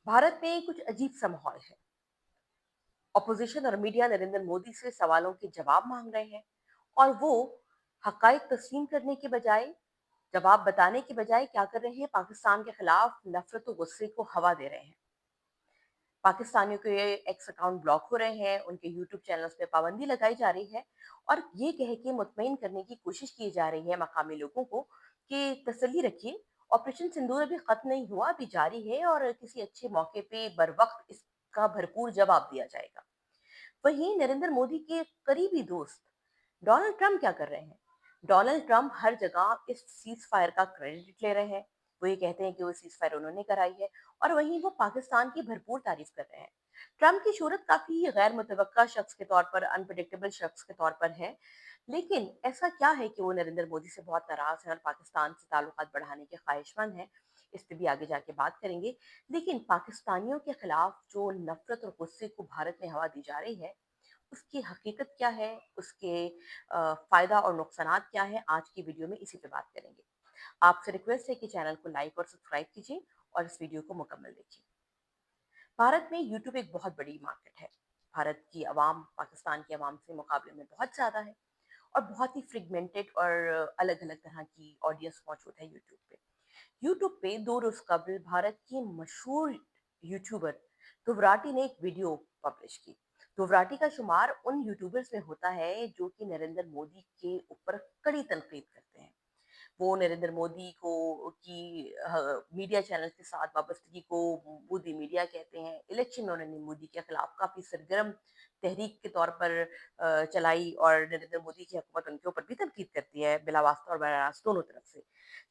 भारत में कुछ अजीब सा माहौल है। ऑपोजिशन और मीडिया नरेंद्र मोदी से सवालों के जवाब मांग रहे हैं और वो हकाइक तस्लीम करने के बजाय, जवाब बताने के बजाय क्या कर रहे हैं, पाकिस्तान के खिलाफ नफरत और गुस्से को हवा दे रहे हैं। पाकिस्तानियों के एक्स अकाउंट ब्लॉक हो रहे हैं, उनके यूट्यूब चैनल्स पे पाबंदी लगाई जा रही है और ये कह के मुतमईन करने की कोशिश की जा रही है मकामी लोगों को कि तसल्ली रखिए, ऑपरेशन सिंदूर अभी खत्म नहीं हुआ, अभी जारी है और किसी अच्छे मौके पे बर वक्त इसका भरपूर जवाब दिया जाएगा। वहीं नरेंद्र मोदी के करीबी दोस्त डोनाल्ड ट्रंप क्या कर रहे हैं? डोनाल्ड ट्रंप हर जगह इस सीज फायर का क्रेडिट ले रहे हैं। वो ये कहते हैं कि वो सीज फायर उन्होंने कराई है और वहीं वो पाकिस्तान की भरपूर तारीफ कर रहे हैं। ट्रंप की शोहरत काफी गैर मुतवक्का शख्स के तौर पर, अनप्रडिक्टेबल शख्स के तौर पर है। लेकिन ऐसा क्या है कि वो नरेंद्र मोदी से बहुत नाराज हैं और पाकिस्तान से ताल्लुकात बढ़ाने के ख्वाहिशमंद हैं? इस पे भी आगे जाके बात करेंगे। लेकिन पाकिस्तानियों के खिलाफ जो नफरत और गुस्से को भारत में हवा दी जा रही है, उसकी हकीकत क्या है, उसके फ़ायदा और नुकसानात क्या है, आज की वीडियो में इसी पे बात करेंगे। आपसे रिक्वेस्ट है कि चैनल को लाइक और सब्सक्राइब कीजिए और इस वीडियो को मुकम्मल देखिए। भारत में यूट्यूब एक बहुत बड़ी मार्केट है। भारत की आवाम पाकिस्तान की आवाम से मुकाबले में बहुत ज़्यादा है और बहुत ही फ्रेगमेंटेड और अलग-अलग तरह की ऑडियंस मौजूद है यूट्यूब पे। यूट्यूब पे 2 रोज़ कबल भारत की मशहूर यूट्यूबर दुवराटी ने एक वीडियो पब्लिश की। दुवराटी का शुमार उन यूट्यूबर्स में होता है जो कि नरेंद्र मोदी के ऊपर कड़ी तनकीद करते हैं। वो नरेंद्र मोदी को की मीडिया चैनल के साथ वाबस्तगी को मोदी मीडिया कहते हैं। इलेक्शन में उन्होंने मोदी के खिलाफ काफ़ी सरगर्म तहरीक के तौर पर चलाई और नरेंद्र मोदी की हुकूमत उनके ऊपर भी तनकीद करती है, बिला वास्ता और बराह रास्त दोनों तरफ से।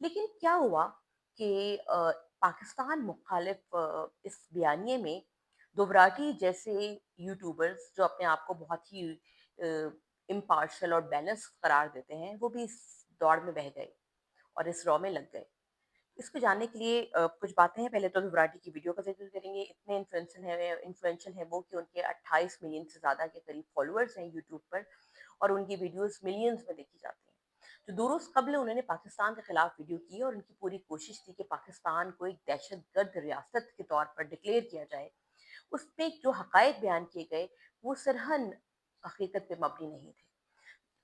लेकिन क्या हुआ कि पाकिस्तान मुखालिफ इस बयानिए में दुबराटी जैसे यूट्यूबर्स जो अपने आप को बहुत ही इम्पार्शल और बैलेंस करार देते हैं, वो भी इस दौड़ में बह गए और इस रॉ में लग गए। इसको जानने के लिए कुछ बातें हैं। पहले तो विराटी की वीडियो का ज़िक्र करेंगे। इतने इन्फ्लुएंशियल हैं वो कि उनके 28 मिलियन से ज़्यादा के करीब फॉलोअर्स हैं यूट्यूब पर और उनकी वीडियोस मिलियंस में देखी जाती हैं। तो 2 रोज़ कबल उन्होंने पाकिस्तान के खिलाफ वीडियो की और उनकी पूरी कोशिश थी कि पाकिस्तान को एक दहशतगर्द रियासत के तौर पर डिक्लेयर किया जाए। उसपे जो हकायक बयान किए गए, वो सरहन हकीकत पे मबनी नहीं थे।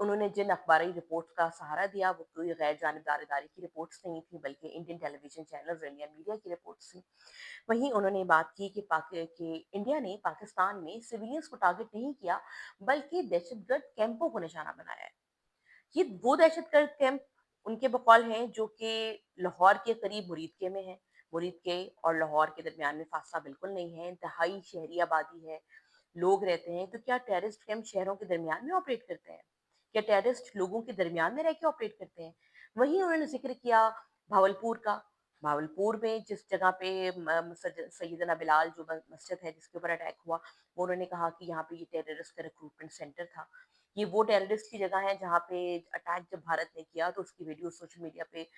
उन्होंने जिन अखबारी रिपोर्ट्स का सहारा दिया वो कोई गैर जानिबदार इदारे की रिपोर्ट्स नहीं थी, बल्कि Indian television channels, Indian media की रिपोर्ट्स थी। वहीं उन्होंने बात की कि इंडिया ने पाकिस्तान में सिविलियंस को टारगेट नहीं किया, बल्कि दहशतगर्द कैंपों को निशाना बनाया है। ये वो दहशतगर्द कैंप उनके बकौल हैं जो कि लाहौर के करीब मुरीदके में है। मुरीदके और लाहौर के दरमियान में फासला बिल्कुल नहीं है, इंतहाई शहरी आबादी है, लोग रहते हैं। तो क्या टेररिस्ट कैंप शहरों के दरमियान में ऑपरेट करते हैं? क्या टेररिस्ट लोगों के दरमियान में रह के ऑपरेट करते हैं? वहीं उन्होंने जिक्र किया भावलपुर का। भावलपुर में जिस जगह पे सैयदना बिलाल जो मस्जिद है जिसके ऊपर अटैक हुआ, वो उन्होंने कहा कि यहाँ पे ये टेररिस्ट का रिक्रूटमेंट सेंटर था। ये वो टेररिस्ट की जगह है जहाँ पे अटैक जब भारत ने किया तो उसकी वीडियो सोशल मीडिया पे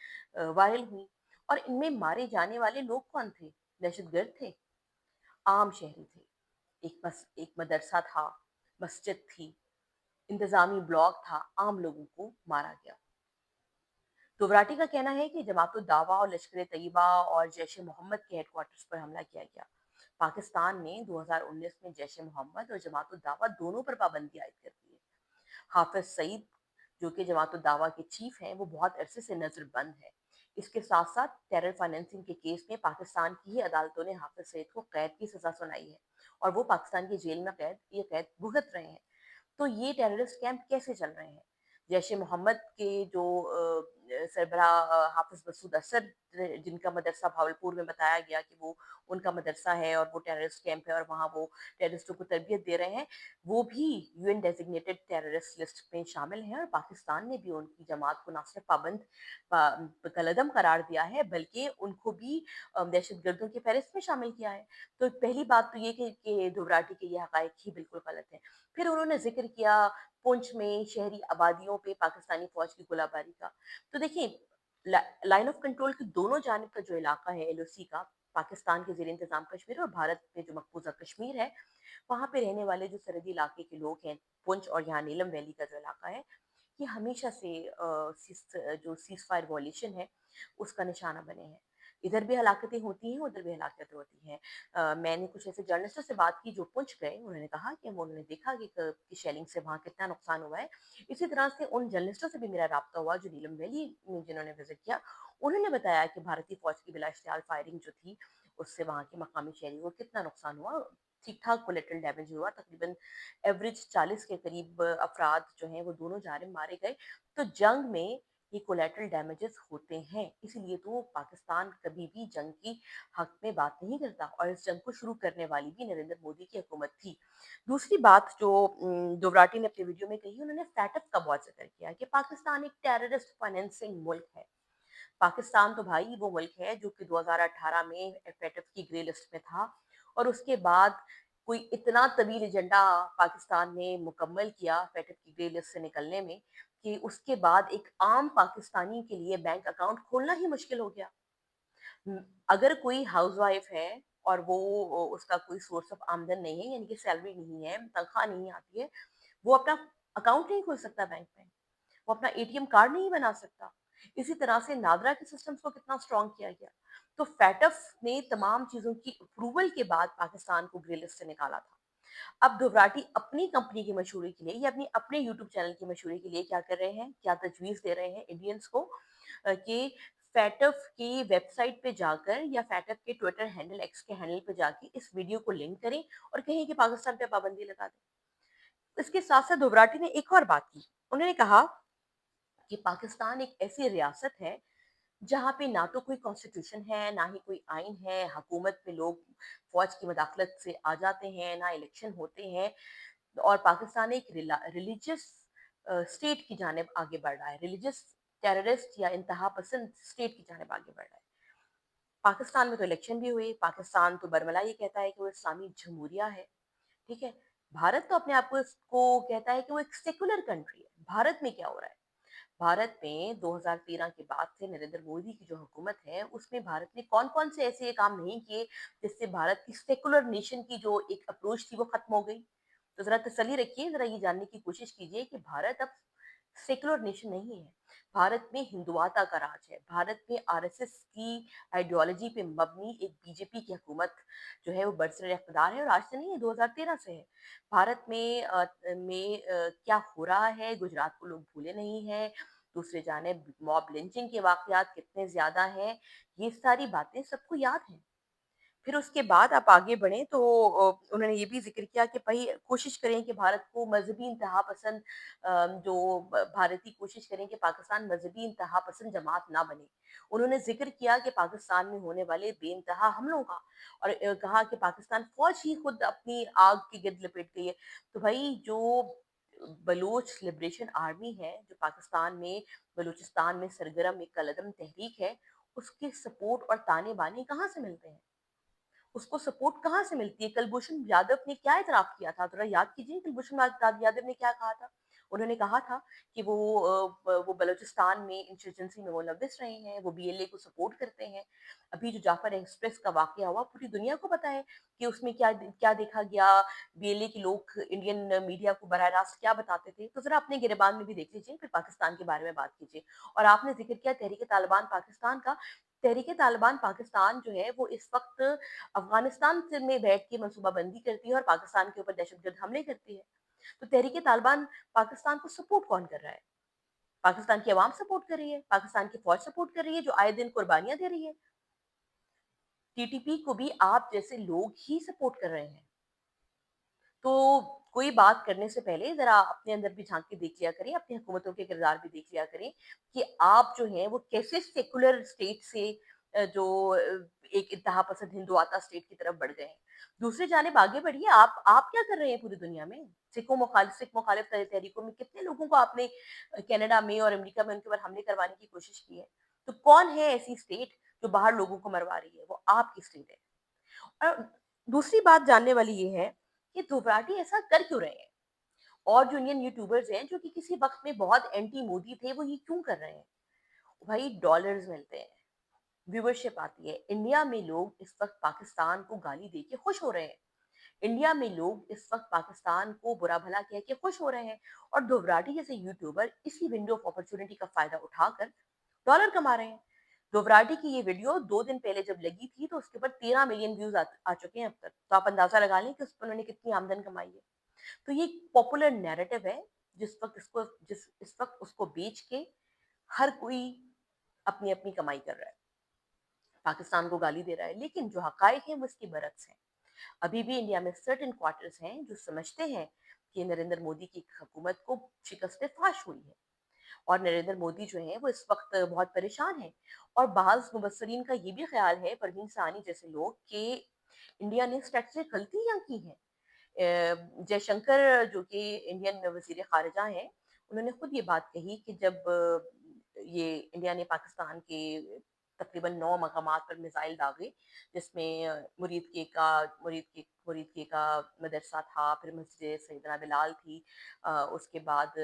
वायरल हुई। और इनमें मारे जाने वाले लोग कौन थे? दहशतगर्द थे? आम शहरी थे। एक मदरसा था, मस्जिद थी, इंतजामी ब्लॉक था, आम लोगों को मारा गया। तो वराटी का कहना है कि जमात दावा और लश्कर तैयबा और जैश ए मोहम्मद के हेडक्वार्टर्स पर हमला किया गया। पाकिस्तान ने 2019 में जैश ए मोहम्मद और जमात दावा दोनों पर पाबंदी आयद कर दी है। हाफिज सईद जो कि जमात दावा के चीफ हैं, वो बहुत अरसे से नजरबंद है। इसके साथ साथ टेरर फाइनेंसिंग के केस में पाकिस्तान की ही अदालतों ने हाफिज सईद को कैद की सजा सुनाई है और वो पाकिस्तान की जेल में कैद भुगत रहे हैं। तो ये टेररिस्ट कैंप कैसे चल रहे हैं? जैश ए मोहम्मद के जो सरबराह हाफिज मसूद असद, जिनका मदरसा भावलपुर में बताया गया कि वो उनका मदरसा है और वो टेररिस्ट कैंप है और वहाँ वो टेररिस्टों को तरबियत दे रहे हैं, वो भी यूएन डेजिग्नेटेड टेररिस्ट लिस्ट में शामिल हैं और पाकिस्तान ने भी उनकी जमात को ना सिर्फ पाबंद कलदम करार दिया है, बल्कि उनको भी दहशतगर्दों की फहरिस्त में शामिल किया है। तो पहली बात तो ये कि दुबराटी के ये हकायक ही बिल्कुल गलत है। फिर उन्होंने जिक्र किया पुंछ में शहरी आबादियों पे पाकिस्तानी फौज की गोलाबारी का। तो देखिए, लाइन ऑफ कंट्रोल की दोनों जानिब का जो इलाका है एलओसी का, पाकिस्तान के जेर इंतजाम कश्मीर और भारत में जो मकबूजा कश्मीर है, वहाँ पे रहने वाले जो सरहदी इलाके के लोग हैं, पुंछ और यहाँ नीलम वैली का जो इलाका है, ये हमेशा से जो सीज फायर वॉल्यूशन है उसका निशाना बने हैं। इधर भी हलाकतें होती हैं, उधर भी हलाकतें होती हैं। मैंने कुछ ऐसे जर्नलिस्टों से बात की जो पुंछ गए, उन्होंने कहा कि उन्होंने देखा कि शेलिंग से वहाँ कितना नुकसान हुआ है। इसी तरह से उन जर्नलिस्टों से भी मेरा राब्ता हुआ जो नीलम वैली में जिन्होंने विजिट किया। उन्होंने बताया कि भारतीय फौज की बिलाश्तियाल फायरिंग जो थी, उससे वहाँ के मकामी शहरियों को कितना नुकसान हुआ। ठीक-ठाक कोलेटरल डैमेज हुआ, तकरीबन एवरेज 40 के करीब अफराद जो हैं वो दोनों जानिब मारे गए। तो जंग में ये कोलेटरल डैमेजेस होते हैं, इसीलिए तो पाकिस्तान कभी भी जंग की हक में बात नहीं करता और इस जंग को शुरू करने वाली भी नरेंद्र मोदी की हुकूमत थी। दूसरी बात जो दोवराटी ने अपने वीडियो में कही, उन्होंने फैटफ का बहुत जिक्र किया कि पाकिस्तान एक टेररिस्ट फाइनेंसिंग मुल्क है। पाकिस्तान तो भाई वो मुल्क है जो कि 2018 में फैटफ की ग्रे लिस्ट में था और उसके बाद कोई इतना तवील एजेंडा पाकिस्तान ने मुकम्मल किया फैटफ की ग्रे लिस्ट से निकलने में कि उसके बाद एक आम पाकिस्तानी के लिए बैंक अकाउंट खोलना ही मुश्किल हो गया। अगर कोई हाउसवाइफ है और वो उसका कोई सोर्स ऑफ आमदन नहीं है, यानी कि सैलरी नहीं है, तनख्वाह नहीं आती है, वो अपना अकाउंट नहीं खोल सकता बैंक में, वो अपना एटीएम कार्ड नहीं बना सकता। इसी तरह से नादरा के सिस्टम्स को कितना स्ट्रॉन्ग किया गया। तो फैटफ ने तमाम चीजों की अप्रूवल के बाद पाकिस्तान को ग्रे लिस्ट से निकाला था। अब दोवराटी अपनी कंपनी की मशहूरी के लिए या अपने यूट्यूब चैनल की मशहूरी के लिए क्या कर रहे हैं, क्या तजवीज दे रहे हैं इंडियंस को कि फैटफ की वेबसाइट पे जाकर या फैटफ के ट्विटर हैंडल एक्स के हैंडल पे जाके इस वीडियो को लिंक करें और कहें कि पाकिस्तान पे पाबंदी लगा दें। इसके साथ साथ दोवराटी ने एक और बात की। उन्होंने कहा कि पाकिस्तान एक ऐसी रियासत है जहाँ पे ना तो कोई कॉन्स्टिट्यूशन है, ना ही कोई आइन है, हुकूमत में लोग फौज की मदाखलत से आ जाते हैं, ना इलेक्शन होते हैं और पाकिस्तान एक रिलीजियस स्टेट की जानिब आगे बढ़ रहा है, रिलीजियस टेररिस्ट या इंतहा पसंद स्टेट की जानिब आगे बढ़ रहा है। पाकिस्तान में तो इलेक्शन भी हुए, पाकिस्तान तो बरमला ये कहता है कि वो इस्लामी जमहूरिया है, ठीक है। भारत तो अपने आप को इसको कहता है कि वो एक सेकुलर कंट्री है। भारत में क्या हो रहा है? भारत में 2013 के बाद से नरेंद्र मोदी की जो हुकूमत है, उसमें भारत ने कौन-कौन से ऐसे काम नहीं किए, जिससे भारत की सेकुलर नेशन की जो एक अप्रोच थी, वो खत्म हो गई? तो ज़रा तसल्ली रखिए, ज़रा ये जानने की कोशिश कीजिए कि भारत अब सेकुलर नेशन नहीं है। भारत में हिंदुआता का राज है। भारत में आरएसएस की आइडियोलॉजी पे मबनी एक बीजेपी की हुकूमत जो है, वो बरसर इक़्तिदार है और आज से नहीं है, 2013 से है। भारत में क्या हो रहा है, गुजरात को लोग भूले नहीं हैं। दूसरी जानिब मॉब लिंचिंग के वाक़यात कितने ज़्यादा हैं, ये सारी बातें सबको याद हैं। फिर उसके बाद आप आगे बढ़ें तो उन्होंने ये भी ज़िक्र किया कि भई कोशिश करें कि भारत को मज़हबी इंतहा पसंद जो भारतीय कोशिश करें कि पाकिस्तान मज़हबी इंतहा पसंद जमात ना बने। उन्होंने ज़िक्र किया कि पाकिस्तान में होने वाले बेइंतहा हमलों का और कहा कि पाकिस्तान फ़ौज ही खुद अपनी आग की गिर्द लपेट गई है। तो भई जो बलूच लिबरेशन आर्मी है, जो पाकिस्तान में बलूचिस्तान में सरगर्म एक कलदम तहरीक है, उसके सपोर्ट और ताने-बाने कहाँ से मिलते हैं? उसको सपोर्ट कहाँ से मिलती है? कुलभूषण यादव ने क्या एतराफ़ किया था? ज़रा याद कीजिए कुलभूषण यादव ने क्या कहा था? उन्होंने कहा था कि वो बलूचिस्तान में इंसर्जेंसी में मुलव्विस रहे हैं, वो बीएलए को सपोर्ट करते हैं। अभी जो जाफर एक्सप्रेस का वाक़या हुआ, पूरी दुनिया को पता है कि उसमें क्या देखा गया, बीएलए के लोग इंडियन मीडिया को बराह रास्त क्या बताते थे। तो ज़रा अपने गिरबान में भी देख लीजिए, फिर पाकिस्तान के बारे में बात कीजिए। और आपने ज़िक्र किया तहरीक-ए-तालिबान पाकिस्तान का। तहरीक-ए-तालिबान पाकिस्तान जो है, वो इस वक़्त अफगानिस्तान से में बैठ के मनसूबाबंदी करती है और पाकिस्तान के ऊपर दहशतगर्द हमले करती है। तो तहरीक तालिबान पाकिस्तान को सपोर्ट कौन कर रहा है? पाकिस्तान की आवाम सपोर्ट कर रही है, पाकिस्तान की फौज सपोर्ट कर रही है जो आए दिन कुर्बानियां दे रही है। टीटीपी को भी आप जैसे लोग ही सपोर्ट कर रहे हैं। तो कोई बात करने से पहले ज़रा अपने अंदर भी झाँक के देख लिया करें, अपनी हुकूमतों के किरदार भी देख लिया करें कि आप जो हैं वो कैसे सेकुलर स्टेट से एक इंतहा पसंद हिंदुआता स्टेट की तरफ बढ़ गए हैं। दूसरी जानिब आगे बढ़िए, आप क्या कर रहे हैं पूरी दुनिया में? सिख मुखालिफ तहरीकों में कितने लोगों को आपने कनाडा में और अमेरिका में उनके ऊपर हमले करवाने की कोशिश की है। तो कौन है ऐसी स्टेट जो बाहर लोगों को मरवा रही है? वो आपकी स्टेट है। और दूसरी बात जानने वाली ये है कि दोबराटी ऐसा कर क्यों रहे हैं? और जो इंडियन यूट्यूबर्स हैं जो कि किसी वक्त में बहुत एंटी मोदी थे, वो ये क्यों कर रहे हैं? भाई डॉलर्स मिलते हैं, व्यूवरशिप आती है। इंडिया में लोग इस वक्त पाकिस्तान को गाली दे के खुश हो रहे हैं। इंडिया में लोग इस वक्त पाकिस्तान को बुरा भला कह के खुश हो रहे हैं और दोबराटी जैसे यूट्यूबर इसी विंडो ऑफ अपॉर्चुनिटी का फायदा उठाकर डॉलर कमा रहे हैं। दोवराटी की ये वीडियो 2 दिन पहले जब लगी थी तो उसके ऊपर 13 मिलियन व्यूज़ आ चुके हैं अब तक। तो आप अंदाज़ा लगा लें कि उस पर उन्होंने कितनी आमदन कमाई है। तो ये एक पॉपुलर नैरेटिव है, जिस इस वक़्त उसको बेच के हर कोई अपनी-अपनी कमाई कर रहा है। पाकिस्तान को गाली दे रहा है, लेकिन जो हक़ाइक़ हैं वो इसके बरक्स हैं। अभी भी इंडिया में सर्टेन क्वार्टर्स हैं जो समझते हैं कि नरेंद्र मोदी की हुकूमत को शिकस्त फ़ाश हुई है और नरेंद्र मोदी जो हैं वो इस वक्त बहुत परेशान हैं। और बाज़ मुबस्सिरीन का ये भी ख्याल है, परवीन सानी जैसे लोग, कि इंडिया ने स्ट्रेटेजिक गलतियां की हैं। जयशंकर जो कि इंडियन वजीर खारजा हैं, उन्होंने खुद ये बात कही कि जब ये इंडिया ने पाकिस्तान के तकरीबन 9 मकामात पर मिसाइल दागे, जिसमें मुरीद के का मदरसा था, फिर मस्जिद सैयदना बिलाल थी, उसके बाद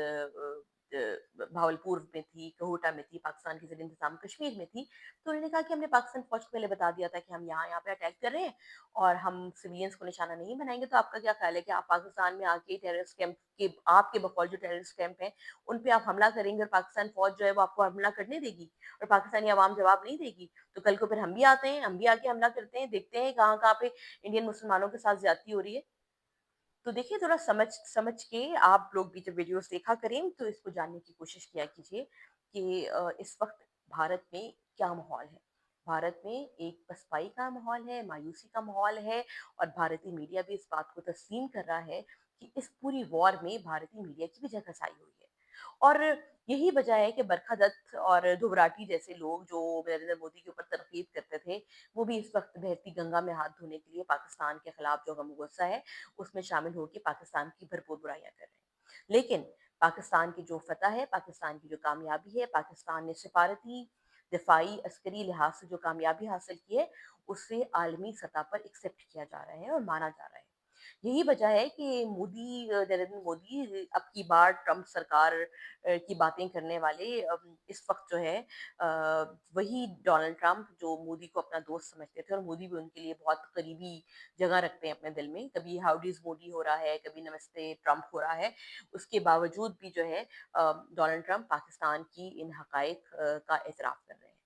भावलपुर में थी, कोहटा में थी, पाकिस्तान की ज़ेर इंतज़ाम कश्मीर में थी। तो उन्होंने कहा कि हमने पाकिस्तान फ़ौज को पहले बता दिया था कि हम यहाँ-यहाँ पे अटैक कर रहे हैं और हम सिविलियंस को निशाना नहीं बनाएँगे। तो आपका क्या ख़्याल है कि आप पाकिस्तान में आके टेररिस्ट कैंप के आपके बकौल जो टेररिस्ट कैंप हैं, उन पे आप हमला करेंगे और पाकिस्तान फ़ौज जो है वो आपको हमला करने देगी और पाकिस्तानी अवाम जवाब नहीं देगी? तो कल को फिर हम भी आते हैं, हम भी आके हमला करते हैं, देखते हैं कहाँ-कहाँ पे इंडियन मुसलमानों के साथ ज़्यादती हो रही है। तो देखिए, थोड़ा समझ समझ के आप लोग भी जब वीडियोस देखा करें तो इसको जानने की कोशिश किया कीजिए कि इस वक्त भारत में क्या माहौल है। भारत में एक पसपाई का माहौल है, मायूसी का माहौल है और भारतीय मीडिया भी इस बात को तस्लीम कर रहा है कि इस पूरी वॉर में भारतीय मीडिया की भी जगह आई हुई है। और यही वजह है कि बरखा दत्त और दुबराटी जैसे लोग जो नरेंद्र मोदी के ऊपर तनकीद करते थे, वो भी इस वक्त बहती गंगा में हाथ धोने के लिए पाकिस्तान के खिलाफ जो गम गुस्सा है उसमें शामिल होकर पाकिस्तान की भरपूर बुराइयां कर रहे हैं। लेकिन पाकिस्तान की जो फतह है, पाकिस्तान की जो कामयाबी है, पाकिस्तान ने सिफारती, दिफाई, अस्करी लिहाज से जो कामयाबी हासिल की है, उसे आलमी सतह पर एक्सेप्ट किया जा रहा है और माना जा रहा है। यही वजह है कि नरेंद्र मोदी अब की बार ट्रंप सरकार की बातें करने वाले इस वक्त जो है वही डोनाल्ड ट्रंप जो मोदी को अपना दोस्त समझते थे और मोदी भी उनके लिए बहुत करीबी जगह रखते हैं अपने दिल में। कभी हाउडीज मोदी हो रहा है, कभी नमस्ते ट्रंप हो रहा है। उसके बावजूद भी जो है डोनाल्ड ट्रंप पाकिस्तान की इन हकाइक का एतराफ़ कर रहे हैं।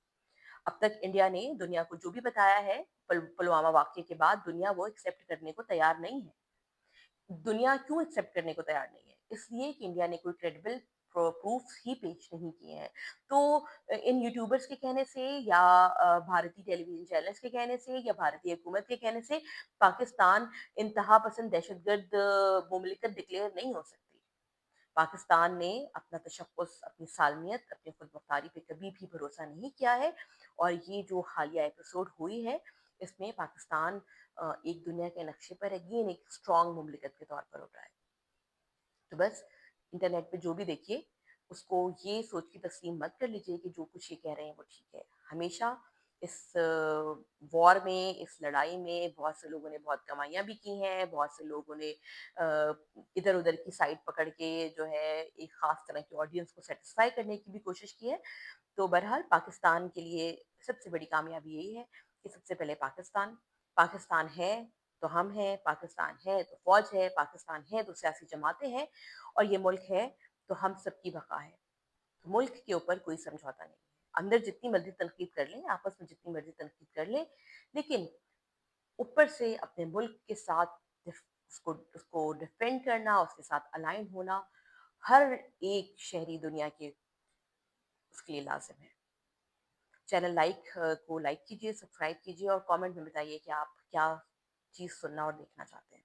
अब तक इंडिया ने दुनिया को जो भी बताया है, पुलवामा वाक़ये के बाद दुनिया वो एक्सेप्ट करने को तैयार नहीं है। दुनिया क्यों एक्सेप्ट करने को तैयार नहीं है? इसलिए कि इंडिया ने कोई क्रेडिबल प्रूफ्स ही पेश नहीं किए हैं। तो इन यूट्यूबर्स के कहने से या भारतीय टेलीविज़न चैनल्स के कहने से या भारतीय हुकूमत के कहने से पाकिस्तान इंतहा पसंद दहशतगर्द मुमलिकत डिक्लेयर नहीं हो सकती। पाकिस्तान ने अपना तशख़्ख़ुस, अपनी सालमियत, अपनी खुदमुख्तारी पे कभी भी भरोसा नहीं किया है और ये जो हालिया एपिसोड हुई है, इसमें पाकिस्तान एक दुनिया के नक्शे पर अगेन एक स्ट्रॉन्ग मुमलिकत के तौर पर उभरा है। तो बस इंटरनेट पे जो भी देखिए, उसको ये सोच के तस्लीम मत कर लीजिए कि जो कुछ ये कह रहे हैं वो ठीक है। हमेशा इस वॉर में, इस लड़ाई में बहुत से लोगों ने बहुत कमाइयाँ भी की हैं, बहुत से लोगों ने इधर-उधर की साइड पकड़ के जो है एक ख़ास तरह की ऑडियंस को सैटिस्फाई करने की भी कोशिश की है। तो बहरहाल पाकिस्तान के लिए सबसे बड़ी कामयाबी यही है कि सबसे पहले पाकिस्तान, पाकिस्तान है तो हम हैं, पाकिस्तान है तो फ़ौज है, पाकिस्तान है तो सियासी जमातें हैं और ये मुल्क है तो हम सबकी बक़ा है। तो मुल्क के ऊपर कोई समझौता नहीं है। अंदर जितनी मर्ज़ी तनकीद कर लें, आपस में जितनी मर्ज़ी तनकीद कर लें, लेकिन ऊपर से अपने मुल्क के साथ उसको उसको डिफेंड करना, उसके साथ अलाइन होना, हर एक शहरी दुनिया के उसके लिए लाज़िम है। चैनल को लाइक कीजिए, सब्सक्राइब कीजिए और कमेंट में बताइए कि आप क्या चीज़ सुनना और देखना चाहते हैं।